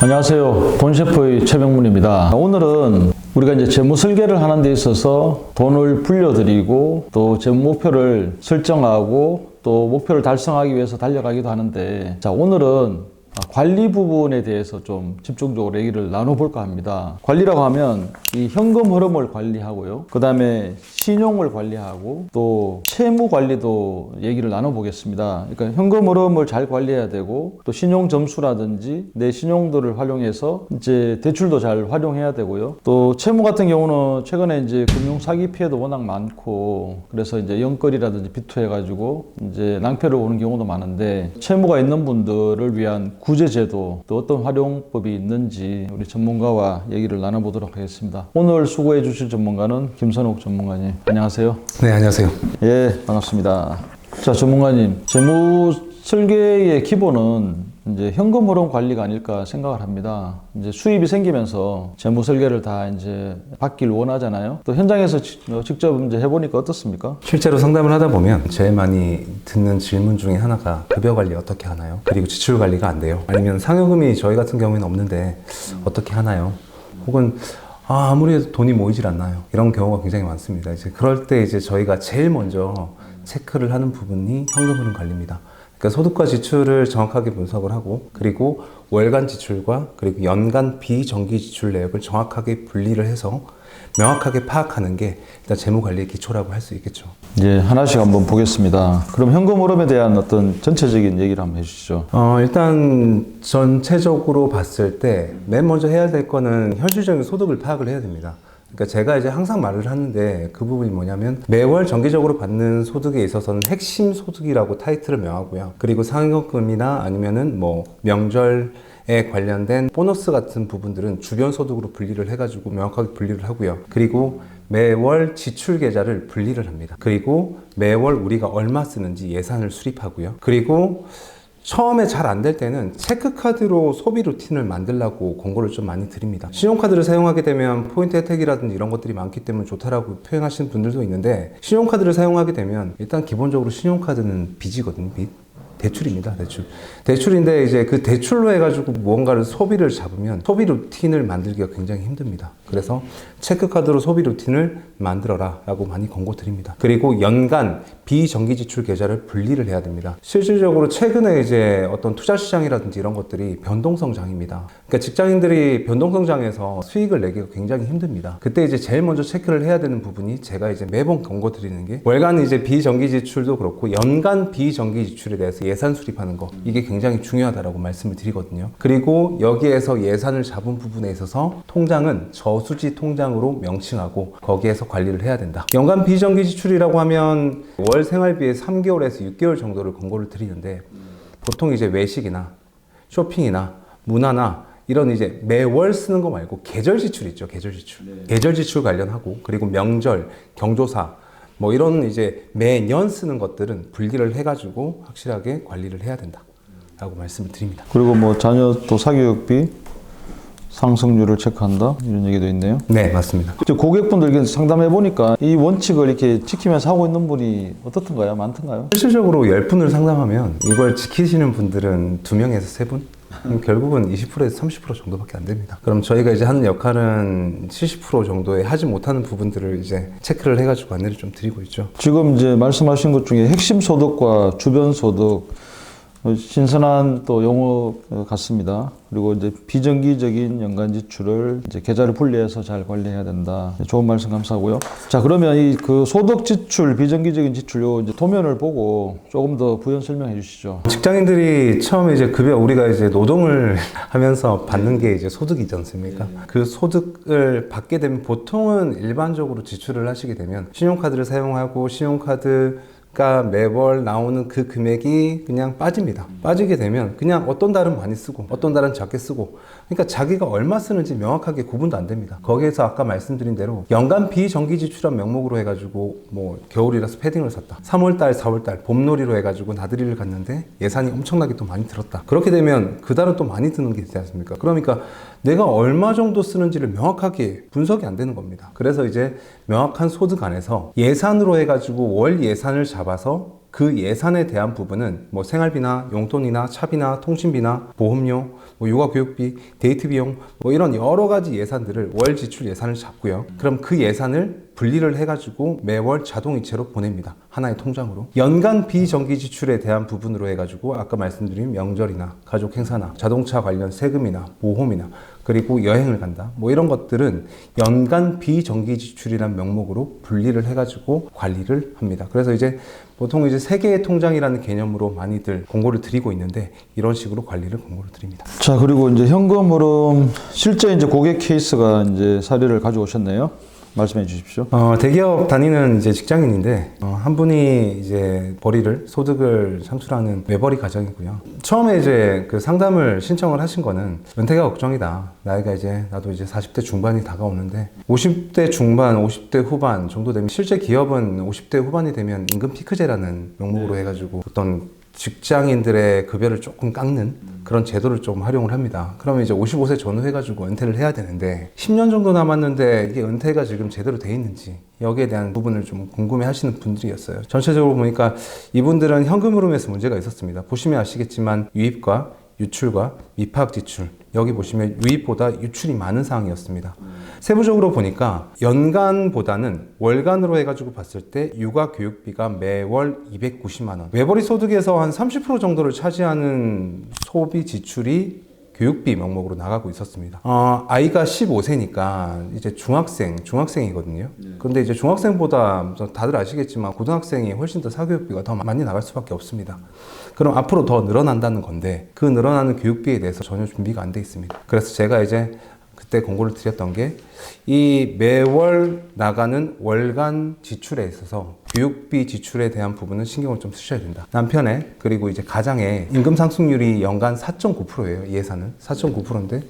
안녕하세요. 돈셰프의 최병문입니다. 오늘은 우리가 이제 재무 설계를 하는 데 있어서 돈을 불려드리고 또 재무 목표를 설정하고 또 목표를 달성하기 위해서 달려가기도 하는데, 자, 오늘은 관리 부분에 대해서 좀 집중적으로 얘기를 나눠볼까 합니다. 관리라고 하면 이 현금 흐름을 관리하고요. 그 다음에 신용을 관리하고 또 채무 관리도 얘기를 나눠보겠습니다. 그러니까 현금 흐름을 잘 관리해야 되고 또 신용 점수라든지 내 신용도를 활용해서 이제 대출도 잘 활용해야 되고요. 또 채무 같은 경우는 최근에 이제 금융 사기 피해도 워낙 많고 그래서 이제 연거리라든지 비투해가지고 이제 낭패를 오는 경우도 많은데, 채무가 있는 분들을 위한 구제제도 또 어떤 활용법이 있는지 우리 전문가와 얘기를 나눠보도록 하겠습니다. 오늘 수고해 주실 전문가는 김선욱 전문가님. 안녕하세요. 네, 안녕하세요. 예, 반갑습니다. 자, 전문가님, 재무 설계의 기본은 이제 현금 흐름 관리가 아닐까 생각을 합니다. 이제 수입이 생기면서 재무 설계를 다 이제 받길 원하잖아요. 또 현장에서 직접 이제 해보니까 어떻습니까? 실제로 상담을 하다 보면 제일 많이 듣는 질문 중에 하나가 급여 관리 어떻게 하나요? 그리고 지출 관리가 안 돼요. 아니면 상여금이 저희 같은 경우에는 없는데 어떻게 하나요? 혹은 아무리 해도 돈이 모이질 않나요? 이런 경우가 굉장히 많습니다. 이제 그럴 때 이제 저희가 제일 먼저 체크를 하는 부분이 현금 흐름 관리입니다. 그러니까 소득과 지출을 정확하게 분석을 하고, 그리고 월간 지출과 그리고 연간 비정기 지출 내역을 정확하게 분리를 해서 명확하게 파악하는 게 일단 재무 관리의 기초라고 할 수 있겠죠. 예, 하나씩 한번 보겠습니다. 그럼 현금 흐름에 대한 어떤 전체적인 얘기를 한번 해주시죠. 일단 전체적으로 봤을 때 맨 먼저 해야 될 거는 현실적인 소득을 파악을 해야 됩니다. 그러니까 제가 이제 항상 말을 하는데 그 부분이 뭐냐면, 매월 정기적으로 받는 소득에 있어서는 핵심 소득이라고 타이틀을 명하고요. 그리고 상여금이나 아니면은 뭐 명절에 관련된 보너스 같은 부분들은 주변 소득으로 분리를 해가지고 명확하게 분리를 하고요. 그리고 매월 지출 계좌를 분리를 합니다. 그리고 매월 우리가 얼마 쓰는지 예산을 수립하고요. 그리고 처음에 잘 안 될 때는 체크카드로 소비 루틴을 만들라고 권고를 좀 많이 드립니다. 신용카드를 사용하게 되면 포인트 혜택이라든지 이런 것들이 많기 때문에 좋다라고 표현하시는 분들도 있는데, 신용카드를 사용하게 되면 일단 기본적으로 신용카드는 빚이거든요. 빚. 대출입니다. 대출인데 이제 그 대출로 해가지고 무언가를 소비를 잡으면 소비 루틴을 만들기가 굉장히 힘듭니다. 그래서 체크카드로 소비 루틴을 만들어라 라고 많이 권고 드립니다. 그리고 연간 비정기 지출 계좌를 분리를 해야 됩니다. 실질적으로 최근에 이제 어떤 투자 시장이라든지 이런 것들이 변동성 장입니다. 그러니까 직장인들이 변동성 장에서 수익을 내기가 굉장히 힘듭니다. 그때 이제 제일 먼저 체크를 해야 되는 부분이, 제가 이제 매번 권고 드리는 게, 월간 이제 비정기 지출도 그렇고 연간 비정기 지출에 대해서 예산 수립하는 거, 이게 굉장히 중요하다라고 말씀을 드리거든요. 그리고 여기에서 예산을 잡은 부분에 있어서 통장은 저수지 통장으로 명칭하고 거기에서 관리를 해야 된다. 연간 비정기 지출이라고 하면 월 생활비의 3개월에서 6개월 정도를 권고를 드리는데, 보통 이제 외식이나 쇼핑이나 문화나 이런 이제 매월 쓰는 거 말고 계절 지출 있죠. 계절 지출. 네. 계절 지출 관련하고, 그리고 명절, 경조사 뭐 이런 이제 매년 쓰는 것들은 분리를 해가지고 확실하게 관리를 해야 된다 라고 말씀을 드립니다. 그리고 뭐 자녀 또 사교육비 상승률을 체크한다 이런 얘기도 있네요. 네, 맞습니다. 고객분들께 상담해 보니까 이 원칙을 이렇게 지키면서 하고 있는 분이 어떻던가요? 많던가요? 실질적으로 10분을 상담하면 이걸 지키시는 분들은 2명에서 3분? 결국은 20%에서 30% 정도밖에 안 됩니다. 그럼 저희가 이제 하는 역할은 70% 정도에 하지 못하는 부분들을 이제 체크를 해가지고 안내를 좀 드리고 있죠. 지금 이제 말씀하신 것 중에 핵심 소득과 주변 소득, 신선한 또 용어 같습니다. 그리고 이제 비정기적인 연간 지출을 이제 계좌를 분리해서 잘 관리해야 된다. 좋은 말씀 감사하고요. 자, 그러면 이 그 소득 지출, 비정기적인 지출 요 이제 도면을 보고 조금 더 부연 설명해 주시죠. 직장인들이 처음에 이제 급여, 우리가 이제 노동을 하면서 받는 게 이제 소득이지 않습니까? 그 소득을 받게 되면 보통은 일반적으로 지출을 하시게 되면 신용카드를 사용하고, 신용카드가 매월 나오는 그 금액이 그냥 빠집니다. 빠지게 되면 그냥 어떤 달은 많이 쓰고 어떤 달은 적게 쓰고, 그러니까 자기가 얼마 쓰는지 명확하게 구분도 안 됩니다. 거기에서 아까 말씀드린 대로 연간 비정기 지출한 명목으로 해가지고 뭐 겨울이라서 패딩을 샀다, 3월달 4월달 봄놀이로 해가지고 나들이를 갔는데 예산이 엄청나게 또 많이 들었다. 그렇게 되면 그 달은 또 많이 드는 게 있지 않습니까? 그러니까 내가 얼마 정도 쓰는지를 명확하게 분석이 안 되는 겁니다. 그래서 이제 명확한 소득 안에서 예산으로 해가지고 월 예산을 잡아서 그 예산에 대한 부분은 뭐 생활비나 용돈이나 차비나 통신비나 보험료, 뭐 육아교육비, 데이트 비용 뭐 이런 여러 가지 예산들을 월 지출 예산을 잡고요. 그럼 그 예산을 분리를 해가지고 매월 자동이체로 보냅니다. 하나의 통장으로. 연간 비정기 지출에 대한 부분으로 해가지고 아까 말씀드린 명절이나 가족 행사나 자동차 관련 세금이나 보험이나 그리고 여행을 간다. 뭐 이런 것들은 연간 비정기 지출이라는 명목으로 분리를 해가지고 관리를 합니다. 그래서 이제 보통 이제 세 개의 통장이라는 개념으로 많이들 공고를 드리고 있는데 이런 식으로 관리를 공고를 드립니다. 자, 그리고 이제 현금 흐름 실제 이제 고객 케이스가 이제 사례를 가져오셨네요. 말씀해 주십시오. 대기업 다니는 이제 직장인인데 한 분이 이제 벌이를 소득을 창출하는 외벌이 가정이고요. 처음에 이제 그 상담을 신청을 하신 거는 은퇴가 걱정이다. 나이가 이제 나도 이제 40대 중반이 다가오는데 50대 중반, 50대 후반 정도 되면 실제 기업은 50대 후반이 되면 임금 피크제라는 명목으로 해가지고 어떤 직장인들의 급여를 조금 깎는 그런 제도를 좀 활용을 합니다. 그러면 이제 55세 전후 해가지고 은퇴를 해야 되는데 10년 정도 남았는데 이게 은퇴가 지금 제대로 돼 있는지 여기에 대한 부분을 좀 궁금해 하시는 분들이었어요. 전체적으로 보니까 이분들은 현금 흐름에서 문제가 있었습니다. 보시면 아시겠지만 유입과 유출과 미파악 지출 여기 보시면 유입보다 유출이 많은 상황이었습니다. 세부적으로 보니까 연간보다는 월간으로 해가지고 봤을 때 육아 교육비가 매월 290만 원. 외벌이 소득에서 한 30% 정도를 차지하는 소비 지출이 교육비 명목으로 나가고 있었습니다. 아이가 15세니까 이제 중학생이거든요. 그런데 이제 중학생보다 다들 아시겠지만 고등학생이 훨씬 더 사교육비가 더 많이 나갈 수밖에 없습니다. 그럼 앞으로 더 늘어난다는 건데 그 늘어나는 교육비에 대해서 전혀 준비가 안 돼 있습니다. 그래서 제가 이제 그때 공고를 드렸던 게 이 매월 나가는 월간 지출에 있어서 교육비 지출에 대한 부분은 신경을 좀 쓰셔야 된다. 남편의 그리고 이제 가장의 임금 상승률이 연간 4.9%예요. 예산은 4.9%인데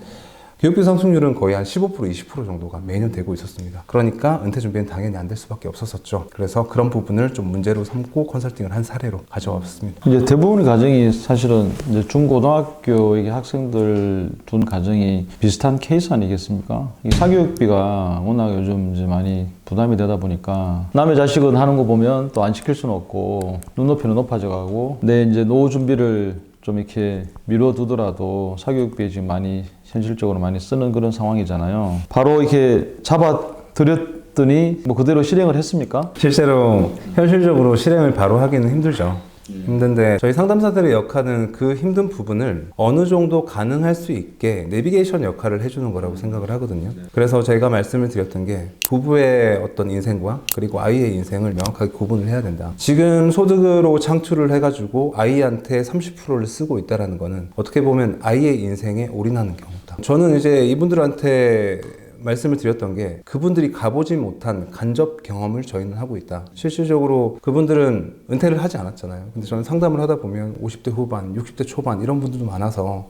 교육비 상승률은 거의 한 15%, 20% 정도가 매년 되고 있었습니다. 그러니까 은퇴 준비는 당연히 안 될 수밖에 없었었죠. 그래서 그런 부분을 좀 문제로 삼고 컨설팅을 한 사례로 가져왔습니다. 이제 대부분의 가정이 사실은 이제 중고등학교의 학생들 둔 가정이 비슷한 케이스 아니겠습니까? 이 사교육비가 워낙 요즘 이제 많이 부담이 되다 보니까 남의 자식은 하는 거 보면 또 안 시킬 수는 없고 눈높이는 높아져 가고 내 이제 노후 준비를 좀 이렇게 미뤄두더라도 사교육비에 지금 많이 현실적으로 많이 쓰는 그런 상황이잖아요. 바로 이렇게 잡아들였더니 뭐 그대로 실행을 했습니까? 실제로 현실적으로 실행을 바로 하기는 힘들죠. 힘든데 저희 상담사들의 역할은 그 힘든 부분을 어느 정도 가능할 수 있게 내비게이션 역할을 해주는 거라고 생각을 하거든요. 그래서 제가 말씀을 드렸던 게 부부의 어떤 인생과 그리고 아이의 인생을 명확하게 구분을 해야 된다. 지금 소득으로 창출을 해가지고 아이한테 30%를 쓰고 있다는 거는 어떻게 보면 아이의 인생에 올인하는 경우다. 저는 이제 이분들한테 말씀을 드렸던 게 그분들이 가보지 못한 간접 경험을 저희는 하고 있다. 실질적으로 그분들은 은퇴를 하지 않았잖아요. 근데 저는 상담을 하다 보면 50대 후반, 60대 초반 이런 분들도 많아서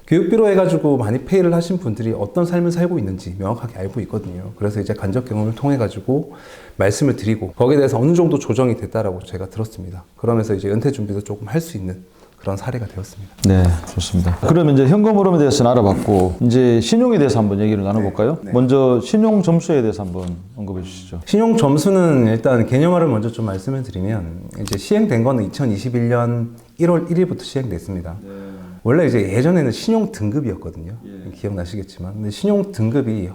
교육비로 해가지고 많이 페이를 하신 분들이 어떤 삶을 살고 있는지 명확하게 알고 있거든요. 그래서 이제 간접 경험을 통해 가지고 말씀을 드리고 거기에 대해서 어느 정도 조정이 됐다라고 제가 들었습니다. 그러면서 이제 은퇴 준비도 조금 할 수 있는 그런 사례가 되었습니다. 네, 좋습니다. 그러면 이제 현금 흐름에 대해서는 알아봤고 이제 신용에 대해서 한번 얘기를 나눠볼까요? 네. 먼저 신용 점수에 대해서 한번 언급해 주시죠. 신용 점수는 일단 개념화를 먼저 좀 말씀을 드리면 이제 시행된 거는 2021년 1월 1일부터 시행됐습니다. 원래 이제 예전에는 신용 등급이었거든요. 기억나시겠지만 근데 신용 등급이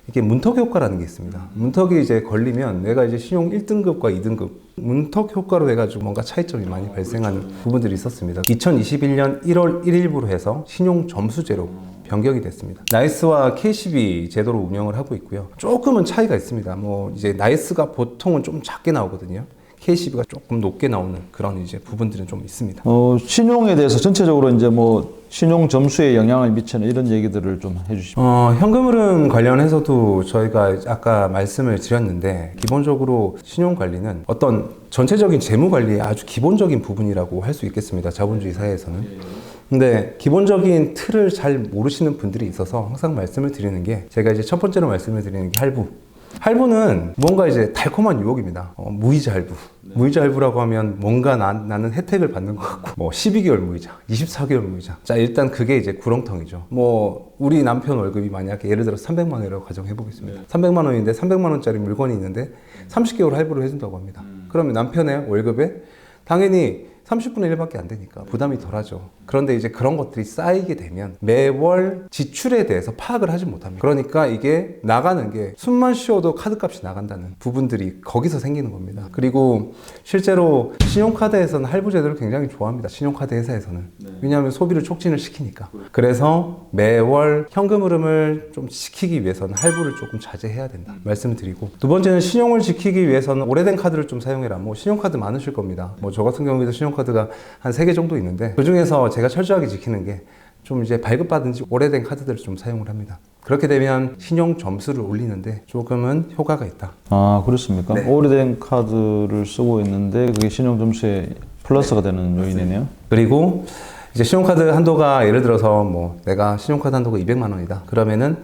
이게 문턱 효과라는 게 있습니다. 문턱이 이제 걸리면 내가 이제 신용 1등급과 2등급 문턱 효과로 해가지고 뭔가 차이점이 많이 발생하는 부분들이 있었습니다. 2021년 1월 1일부로 해서 신용 점수제로 변경이 됐습니다. 나이스와 K12 제도로 운영을 하고 있고요. 조금은 차이가 있습니다. 뭐 이제 나이스가 보통은 좀 작게 나오거든요. K12가 조금 높게 나오는 그런 이제 부분들은 좀 있습니다. 신용에 대해서 전체적으로 이제 뭐 신용 점수에 영향을 미치는 이런 얘기들을 좀 해주시면. 현금 흐름 관련해서도 저희가 아까 말씀을 드렸는데 기본적으로 신용 관리는 어떤 전체적인 재무 관리의 아주 기본적인 부분이라고 할 수 있겠습니다. 자본주의 사회에서는. 근데 기본적인 틀을 잘 모르시는 분들이 있어서 항상 말씀을 드리는 게 제가 이제 첫 번째로 말씀을 드리는 게 할부. 할부는 뭔가 이제 달콤한 유혹입니다. 무이자 할부. 무이자 할부라고 하면 뭔가 나는 혜택을 받는 것 같고, 뭐 12개월 무이자, 24개월 무이자. 자, 일단 그게 이제 구렁텅이죠. 뭐 우리 남편 월급이 만약에 예를 들어 300만 원이라고 가정해 보겠습니다. 300만 원인데 300만 원짜리 물건이 있는데 30개월 할부를 해준다고 합니다. 그러면 남편의 월급에 당연히 30분의 1밖에 안 되니까 부담이 덜하죠. 그런데 이제 그런 것들이 쌓이게 되면 매월 지출에 대해서 파악을 하지 못합니다. 그러니까 이게 나가는 게 숨만 쉬어도 카드값이 나간다는 부분들이 거기서 생기는 겁니다. 그리고 실제로 신용카드에서는 할부 제도를 굉장히 좋아합니다. 신용카드 회사에서는. 왜냐하면 소비를 촉진을 시키니까. 그래서 매월 현금 흐름을 좀 지키기 위해서는 할부를 조금 자제해야 된다 말씀을 드리고, 두 번째는 신용을 지키기 위해서는 오래된 카드를 좀 사용해라. 뭐 신용카드 많으실 겁니다. 뭐 저 같은 경우에도 신용카드가 한 3개 정도 있는데, 그 중에서 제가 철저하게 지키는 게 좀 이제 발급받은 지 오래된 카드들을 좀 사용을 합니다. 그렇게 되면 신용 점수를 올리는데 조금은 효과가 있다. 아, 그렇습니까? 네. 오래된 카드를 쓰고 있는데 그게 신용 점수에 플러스가 되는 요인이네요. 그리고 이제 신용카드 한도가 예를 들어서 뭐 내가 신용카드 한도가 200만 원이다. 그러면은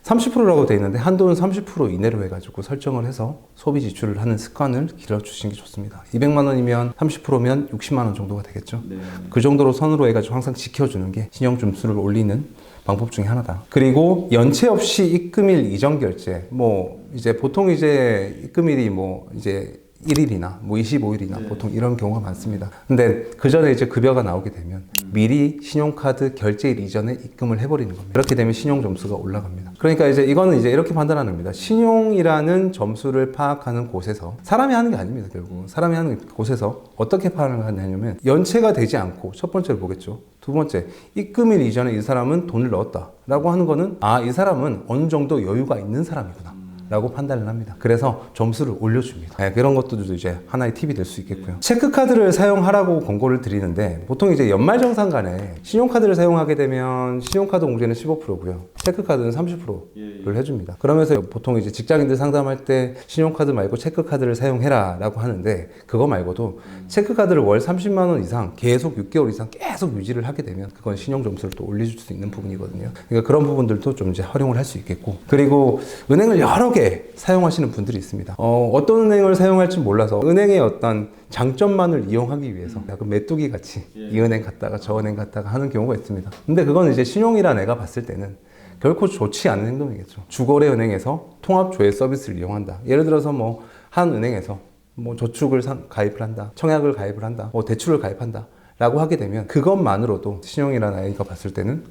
30%라고 돼 있는데 한도는 30% 이내로 해가지고 설정을 해서 소비 지출을 하는 습관을 길러주시는 게 좋습니다. 200만 원이면 30%면 60만 원 정도가 되겠죠. 그 정도로 선으로 해가지고 항상 지켜주는 게 신용 점수를 올리는 방법 중에 하나다. 그리고 연체 없이 입금일 이전 결제, 뭐 이제 보통 이제 입금일이 뭐 이제 1일이나 뭐 25일이나 보통 이런 경우가 많습니다. 근데 그 전에 이제 급여가 나오게 되면 미리 신용카드 결제일 이전에 입금을 해버리는 겁니다. 그렇게 되면 신용 점수가 올라갑니다. 그러니까 이제 이거는 이제 이렇게 판단하는 겁니다. 신용이라는 점수를 파악하는 곳에서 사람이 하는 게 아닙니다. 결국 사람이 하는 곳에서 어떻게 파악을 하냐면 연체가 되지 않고, 첫 번째로 보겠죠. 두 번째, 입금일 이전에 이 사람은 돈을 넣었다라고 하는 거는 아, 이 사람은 어느 정도 여유가 있는 사람이구나 라고 판단을 합니다. 그래서 점수를 올려줍니다. 네, 그런 것도 이제 하나의 팁이 될 수 있겠고요. 체크카드를 사용하라고 권고를 드리는데, 보통 이제 연말정산간에 신용카드를 사용하게 되면 신용카드 공제는 15%고요. 체크카드는 30%를 해줍니다. 그러면서 보통 이제 직장인들 상담할 때 신용카드 말고 체크카드를 사용해라 라고 하는데, 그거 말고도 체크카드를 월 30만 원 이상 계속 6개월 이상 계속 유지를 하게 되면 그건 신용점수를 또 올려줄 수 있는 부분이거든요. 그러니까 그런 부분들도 좀 이제 활용을 할 수 있겠고, 그리고 은행을 여러 개 사용하시는 분들이 있습니다. 어떤 은행을 사용할지 몰라서 은행의 어떤 장점만을 이용하기 위해서 약간 메뚜기 같이 이 은행 갔다가 저 은행 갔다가 하는 경우가 있습니다. 근데 그건 이제 신용이라 내가 봤을 때는 결코 좋지 않은 행동이겠죠. 주거래 은행에서 통합조회 서비스를 이용한다. 예를 들어서 뭐 한 은행에서 뭐 저축을 가입을 한다, 청약을 가입을 한다, 뭐 대출을 가입한다 라고 하게 되면 그것만으로도 신용이라는 아이가 봤을 때는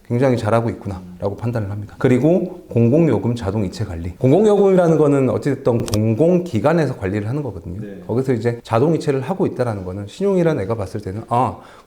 굉장히 잘하고 있구나 라고 판단을 합니다. 그리고 공공요금 자동이체 관리. 공공요금이라는 거는 어찌됐든 공공기관에서 관리를 하는 거거든요. 거기서 이제 자동이체를 하고 있다는 거는 신용이라는 애가 봤을 때는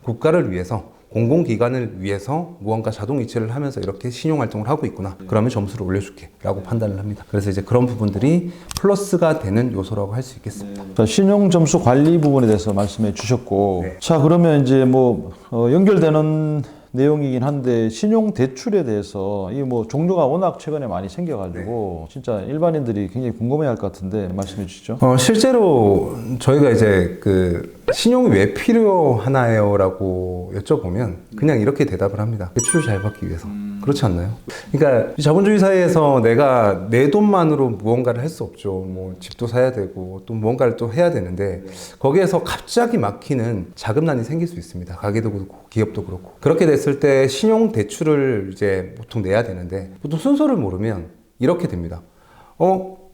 국가를 위해서, 공공기관을 위해서 무언가 자동이체를 하면서 이렇게 신용활동을 하고 있구나. 그러면 점수를 올려줄게 라고 판단을 합니다. 그래서 이제 그런 부분들이 플러스가 되는 요소라고 할 수 있겠습니다. 자, 신용 점수 관리 부분에 대해서 말씀해 주셨고, 네. 자, 그러면 이제 뭐 연결되는 내용이긴 한데, 신용 대출에 대해서 이 뭐 종류가 워낙 최근에 많이 생겨가지고 진짜 일반인들이 굉장히 궁금해할 것 같은데 말씀해 주시죠. 실제로 저희가 이제 그 신용이 왜 필요하나요? 라고 여쭤보면 그냥 이렇게 대답을 합니다. 대출을 잘 받기 위해서. 그렇지 않나요? 그러니까 자본주의 사회에서 내가 내 돈만으로 무언가를 할 수 없죠. 뭐 집도 사야 되고 또 무언가를 또 해야 되는데, 거기에서 갑자기 막히는 자금난이 생길 수 있습니다. 가게도 그렇고 기업도 그렇고. 그렇게 됐을 때 신용 대출을 이제 보통 내야 되는데, 보통 순서를 모르면 이렇게 됩니다.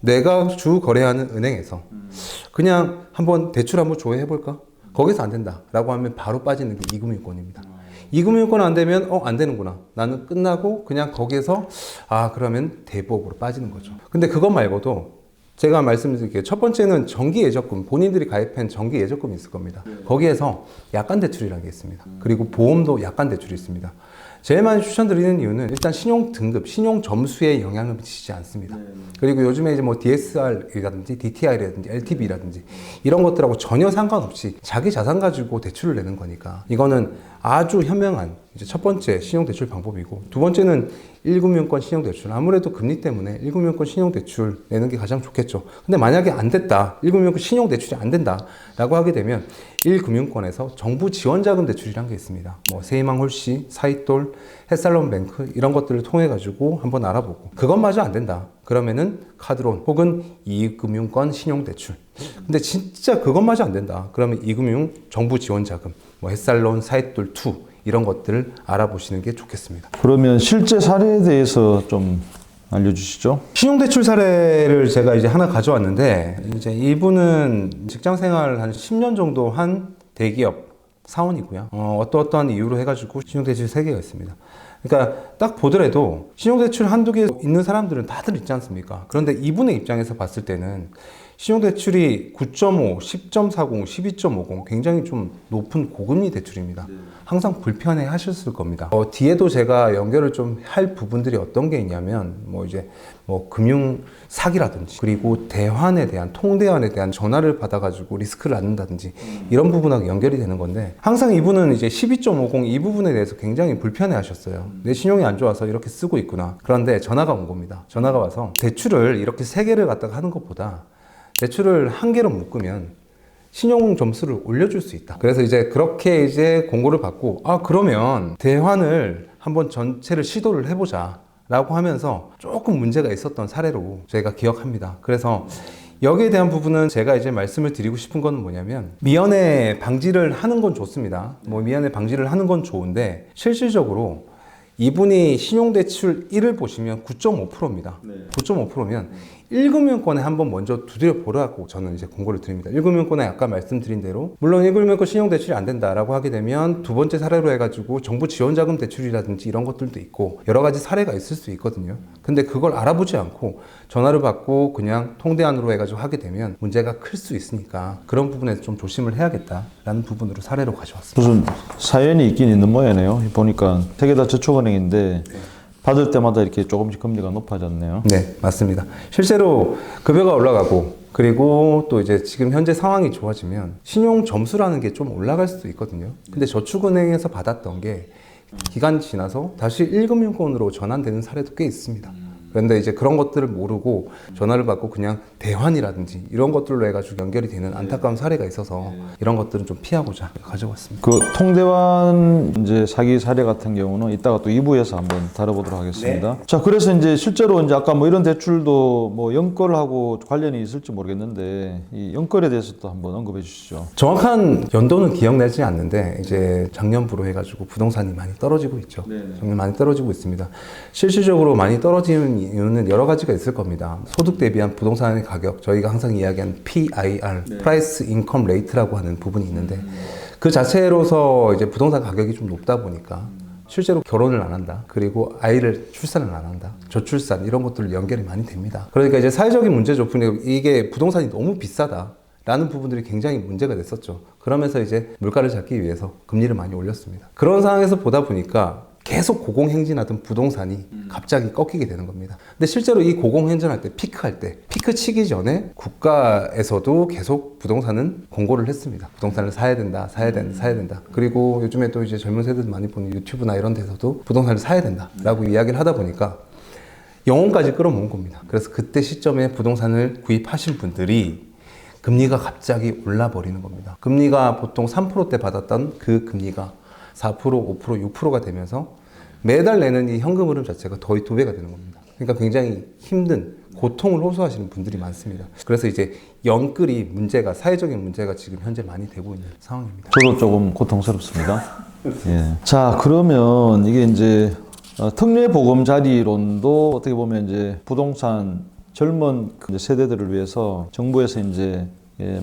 내가 주 거래하는 은행에서 그냥 한번 대출 한번 조회해볼까? 거기서 안 된다 라고 하면 바로 빠지는 게 이금융권입니다. 이금융권 안 되면 안 되는구나. 나는 끝나고 그냥 거기에서 그러면 대부업으로 빠지는 거죠. 근데 그것 말고도 제가 말씀드릴게요. 첫 번째는 정기예적금, 본인들이 가입한 정기예적금이 있을 겁니다. 거기에서 약관대출이라는 게 있습니다. 그리고 보험도 약관대출이 있습니다. 제일 많이 추천드리는 이유는 일단 신용 등급, 신용 점수에 영향을 미치지 않습니다. 그리고 요즘에 이제 뭐 DSR이라든지 DTI라든지 LTV라든지 이런 것들하고 전혀 상관없이 자기 자산 가지고 대출을 내는 거니까 이거는 아주 현명한 이제 첫 번째 신용대출 방법이고, 두 번째는 1금융권 신용대출. 아무래도 금리 때문에 1금융권 신용대출 내는 게 가장 좋겠죠. 근데 만약에 안 됐다, 1금융권 신용대출이 안 된다 라고 하게 되면 1금융권에서 정부 지원자금 대출이라는 게 있습니다. 뭐 세희망홀씨, 사이돌, 햇살론뱅크 이런 것들을 통해 가지고 한번 알아보고, 그것마저 안 된다 그러면은 카드론 혹은 2금융권 신용대출. 근데 진짜 그것마저 안 된다 그러면 2금융 정부 지원자금, 뭐 햇살론, 사이돌2 이런 것들을 알아보시는 게 좋겠습니다. 그러면 실제 사례에 대해서 좀 알려주시죠. 신용대출 사례를 제가 이제 하나 가져왔는데, 이제 이분은 직장 생활 한 10년 정도 한 대기업 사원이고요. 어떠한 이유로 해가지고 신용대출 3개가 있습니다. 그러니까 딱 보더라도 신용대출 한두 개 있는 사람들은 다들 있지 않습니까? 그런데 이분의 입장에서 봤을 때는 신용대출이 9.5, 10.40, 12.50 굉장히 좀 높은 고금리 대출입니다. 항상 불편해 하셨을 겁니다. 뒤에도 제가 연결을 좀 할 부분들이 어떤 게 있냐면 금융 사기라든지 그리고 대환에 대한 통대환에 대한 전화를 받아가지고 리스크를 안는다든지 이런 부분하고 연결이 되는 건데 항상 이분은 이제 12.50 이 부분에 대해서 굉장히 불편해 하셨어요. 내 신용이 안 좋아서 이렇게 쓰고 있구나. 그런데 전화가 온 겁니다. 전화가 와서 대출을 이렇게 3개를 갖다가 하는 것보다 대출을 1개로 묶으면 신용 점수를 올려줄 수 있다. 그래서 이제 그렇게 이제 공고를 받고 그러면 대환을 한번 전체를 시도를 해보자 라고 하면서 조금 문제가 있었던 사례로 저희가 기억합니다. 그래서 여기에 대한 부분은 제가 이제 말씀을 드리고 싶은 건 뭐냐면 미연에 방지를 하는 건 좋습니다. 미연에 방지를 하는 건 좋은데 실질적으로 이분이 신용대출 1을 보시면 9.5%입니다. 9.5%면 1금융권에 한번 먼저 두드려 보라고 저는 이제 공고를 드립니다. 1금융권에 아까 말씀드린 대로 물론 1금융권 신용대출이 안 된다라고 하게 되면 두 번째 사례로 해가지고 정부 지원자금 대출이라든지 이런 것들도 있고 여러 가지 사례가 있을 수 있거든요. 근데 그걸 알아보지 않고 전화를 받고 그냥 통대안으로 해가지고 하게 되면 문제가 클 수 있으니까 그런 부분에서 좀 조심을 해야겠다라는 부분으로 사례로 가져왔습니다. 무슨 사연이 있긴 있는 모양이네요. 보니까 3개 다 저축은행인데 받을 때마다 이렇게 조금씩 금리가 높아졌네요. 네, 맞습니다. 실제로 급여가 올라가고 그리고 또 이제 지금 현재 상황이 좋아지면 신용 점수라는 게 좀 올라갈 수도 있거든요. 근데 저축은행에서 받았던 게 기간이 지나서 다시 1금융권으로 전환되는 사례도 꽤 있습니다. 그런데 이제 그런 것들을 모르고 전화를 받고 그냥 대환이라든지 이런 것들로 해가지고 연결이 되는 안타까운 사례가 있어서 이런 것들은 좀 피하고자 가져왔습니다. 그 통대환 이제 사기 사례 같은 경우는 이따가 또 2부에서 한번 다뤄보도록 하겠습니다. 네. 자, 그래서 이제 실제로 이제 아까 이런 대출도 연결하고 관련이 있을지 모르겠는데 이 연결에 대해서도 한번 언급해 주시죠. 정확한 연도는 기억나지 않는데 이제 작년부로 해가지고 부동산이 많이 떨어지고 있죠. 정말 많이 떨어지고 있습니다. 실질적으로 많이 떨어지는 이유는 여러 가지가 있을 겁니다. 소득 대비한 부동산의 가격, 저희가 항상 이야기하는 PIR, Price Income Rate라고 하는 부분이 있는데 그 자체로서 이제 부동산 가격이 좀 높다 보니까 실제로 결혼을 안 한다. 그리고 아이를 출산을 안 한다. 저출산 이런 것들 연결이 많이 됩니다. 그러니까 이제 사회적인 문제죠. 이게 부동산이 너무 비싸다. 라는 부분들이 굉장히 문제가 됐었죠. 그러면서 이제 물가를 잡기 위해서 금리를 많이 올렸습니다. 그런 상황에서 보다 보니까 계속 고공행진하던 부동산이 갑자기 꺾이게 되는 겁니다. 근데 실제로 이 고공행진할 때, 피크 치기 전에 국가에서도 계속 부동산은 공고를 했습니다. 부동산을 사야 된다. 그리고 요즘에 또 이제 젊은 세대들 많이 보는 유튜브나 이런 데서도 부동산을 사야 된다라고 이야기를 하다 보니까 영혼까지 끌어모은 겁니다. 그래서 그때 시점에 부동산을 구입하신 분들이 금리가 갑자기 올라버리는 겁니다. 금리가 보통 3%대 받았던 그 금리가 4%, 5%, 6%가 되면서 매달 내는 이 현금 흐름 자체가 거의 2배가 되는 겁니다. 그러니까 굉장히 힘든 고통을 호소하시는 분들이 많습니다. 그래서 이제 연끌이 사회적인 문제가 지금 현재 많이 되고 있는 상황입니다. 저도 조금 고통스럽습니다. 예. 자, 그러면 이게 이제 특례보금자리론도 어떻게 보면 이제 부동산 젊은 세대들을 위해서 정부에서 이제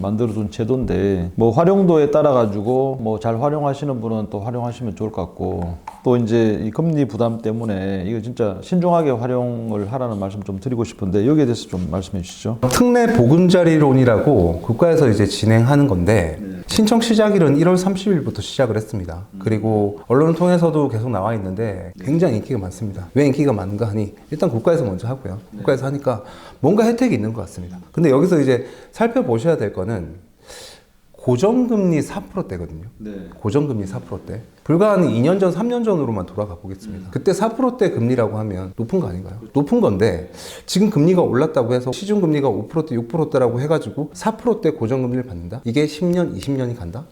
만들어둔 제도인데 활용도에 따라 가지고 잘 활용하시는 분은 또 활용하시면 좋을 것 같고 또 이제 이 금리 부담 때문에 이거 진짜 신중하게 활용을 하라는 말씀 좀 드리고 싶은데 여기에 대해서 좀 말씀해 주시죠. 특례 보금자리론이라고 국가에서 이제 진행하는 건데 신청 시작일은 1월 30일부터 시작을 했습니다. 그리고 언론을 통해서도 계속 나와 있는데 굉장히 인기가 많습니다. 왜 인기가 많은가 하니 일단 국가에서 먼저 하고요. 국가에서 하니까 뭔가 혜택이 있는 것 같습니다. 근데 여기서 이제 살펴보셔야 될 거는 고정금리 4%대거든요. 고정금리 4%대. 불과 한 2년 전, 3년 전으로만 돌아가 보겠습니다. 그때 4%대 금리라고 하면 높은 거 아닌가요? 높은 건데 지금 금리가 올랐다고 해서 시중금리가 5%대, 6%대라고 해가지고 4%대 고정금리를 받는다? 이게 10년, 20년이 간다?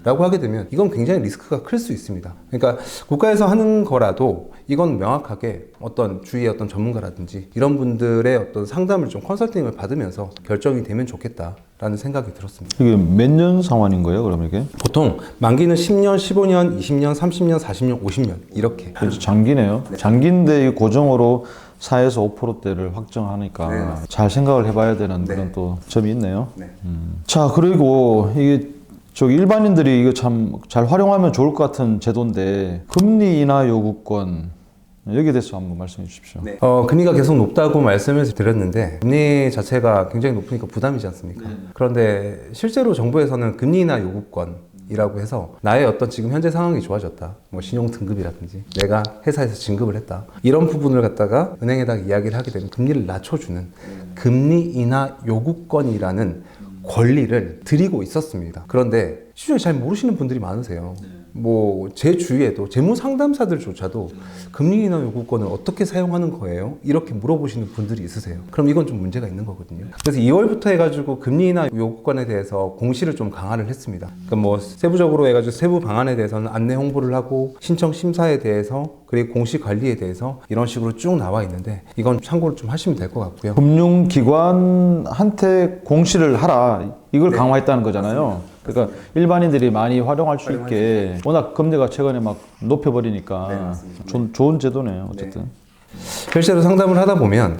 라고 하게 되면 이건 굉장히 리스크가 클 수 있습니다. 그러니까 국가에서 하는 거라도 이건 명확하게 어떤 주위의 어떤 전문가라든지 이런 분들의 어떤 상담을 좀 컨설팅을 받으면서 결정이 되면 좋겠다 않을까라는 생각이 들었습니다. 이게 몇 년 상환인 거예요, 그러면 이게? 보통 만기는 10년, 15년, 20년, 30년, 40년, 50년 이렇게. 그래서 장기네요. 장기인데 이 고정으로 4에서 5%대를 확정하니까 네, 맞습니다. 잘 생각을 해봐야 되는 네. 그런 또 점이 있네요. 네. 자, 그리고 이게 저기 일반인들이 이거 참 잘 활용하면 좋을 것 같은 제도인데 금리 인하 요구권 여기에 대해서 한번 말씀해 주십시오. 네. 금리가 계속 높다고 말씀을 드렸는데 금리 자체가 굉장히 높으니까 부담이지 않습니까? 그런데 실제로 정부에서는 금리 인하 요구권이라고 해서 나의 어떤 지금 현재 상황이 좋아졌다. 뭐 신용 등급이라든지 내가 회사에서 진급을 했다. 이런 부분을 갖다가 은행에다가 이야기를 하게 되면 금리를 낮춰주는 금리 인하 요구권이라는 권리를 드리고 있었습니다. 그런데 시중에 잘 모르시는 분들이 많으세요. 뭐 제 주위에도 재무 상담사들조차도 금리 인하 요구권을 어떻게 사용하는 거예요? 이렇게 물어보시는 분들이 있으세요. 그럼 이건 좀 문제가 있는 거거든요. 그래서 2월부터 해가지고 금리 인하 요구권에 대해서 공시를 좀 강화를 했습니다. 그러니까 뭐 세부적으로 해가지고 세부 방안에 대해서는 안내 홍보를 하고 신청 심사에 대해서 그리고 공시 관리에 대해서 이런 식으로 쭉 나와 있는데 이건 참고를 좀 하시면 될 것 같고요. 금융기관한테 공시를 하라 이걸 강화했다는 거잖아요. 그러니까 일반인들이 많이 활용할 수 있게 워낙 금리가 최근에 막 높여버리니까 좋은 제도네요. 어쨌든. 실제로 상담을 하다 보면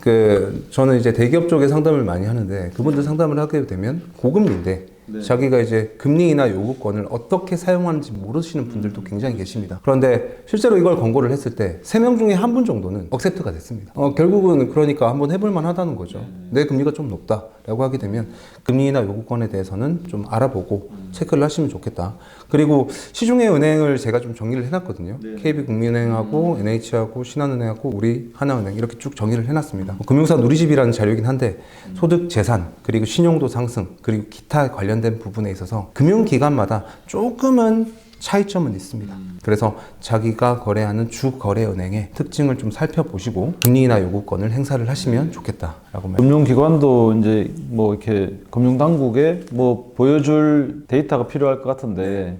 저는 이제 대기업 쪽에 상담을 많이 하는데 그분들 상담을 하게 되면 고금리인데 자기가 이제 금리 인하 요구권을 어떻게 사용하는지 모르시는 분들도 굉장히 계십니다. 그런데 실제로 이걸 권고를 했을 때 3명 중에 한 분 정도는 억셉트가 됐습니다. 결국은 그러니까 한번 해볼만 하다는 거죠. 내 금리가 좀 높다라고 하게 되면 금리 인하 요구권에 대해서는 좀 알아보고 체크를 하시면 좋겠다. 그리고 시중의 은행을 제가 좀 정리를 해놨거든요. KB국민은행하고 NH하고 신한은행하고 우리 하나은행 이렇게 쭉 정리를 해놨습니다. 금융사 누리집이라는 자료이긴 한데 소득, 재산, 그리고 신용도 상승, 그리고 기타 관련된 부분에 있어서 금융기관마다 조금은 차이점은 있습니다. 그래서 자기가 거래하는 주 거래은행의 특징을 좀 살펴보시고 금리 인하 요구권을 행사를 하시면 좋겠다라고 말합니다. 금융기관도 이제 뭐 이렇게 금융당국에 뭐 보여줄 데이터가 필요할 것 같은데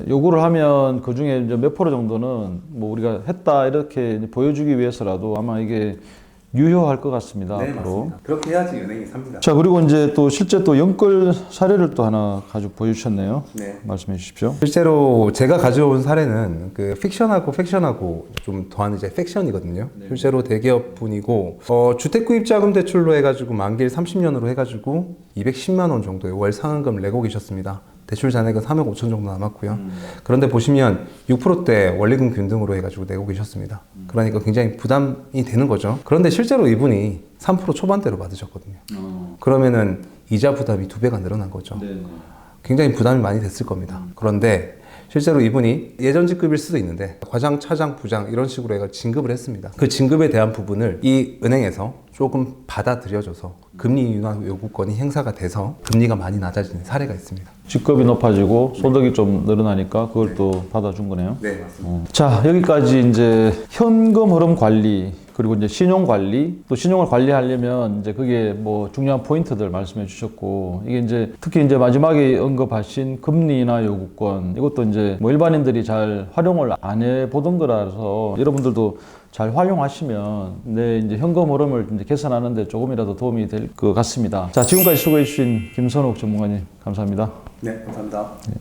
요구를 하면 그 중에 이제 몇 프로 정도는 뭐 우리가 했다 이렇게 이제 보여주기 위해서라도 아마 이게 유효할 것 같습니다. 네, 앞으로. 맞습니다. 그렇게 해야지 은행이 삽니다. 자, 그리고 이제 또 실제 또 연끌 사례를 또 하나 가지고 보여주셨네요. 네. 말씀해 주십시오. 실제로 제가 가져온 사례는 그 픽션하고 팩션하고 좀 더한 이제 팩션이거든요. 실제로 대기업 분이고 주택구입자금 대출로 해가지고 만기일 30년으로 해가지고 210만 원 정도의 월 상환금을 내고 계셨습니다. 대출 잔액은 3억 5천 정도 남았고요. 그런데 보시면 6%대 원리금 균등으로 해가지고 내고 계셨습니다. 그러니까 굉장히 부담이 되는 거죠. 그런데 실제로 이분이 3% 초반대로 받으셨거든요. 그러면은 이자 부담이 2배가 늘어난 거죠. 굉장히 부담이 많이 됐을 겁니다. 그런데 실제로 이분이 예전 직급일 수도 있는데 과장, 차장, 부장 이런 식으로 해서 진급을 했습니다. 그 진급에 대한 부분을 이 은행에서 조금 받아들여줘서 금리 인하 요구권이 행사가 돼서 금리가 많이 낮아지는 사례가 있습니다. 직급이 높아지고 소득이 좀 늘어나니까 그걸 또 받아준 거네요. 네, 맞습니다. 자, 여기까지 이제 현금 흐름 관리 그리고 이제 신용 관리 또 신용을 관리하려면 이제 그게 뭐 중요한 포인트들 말씀해 주셨고 이게 이제 특히 이제 마지막에 언급하신 금리 인하 요구권 이것도 이제 뭐 일반인들이 잘 활용을 안 해보던 거라서 여러분들도 잘 활용하시면 내 이제 현금 흐름을 이제 개선하는데 조금이라도 도움이 될 것 같습니다. 자, 지금까지 수고해 주신 김선욱 전문가님 감사합니다. 네, 감사합니다. 네.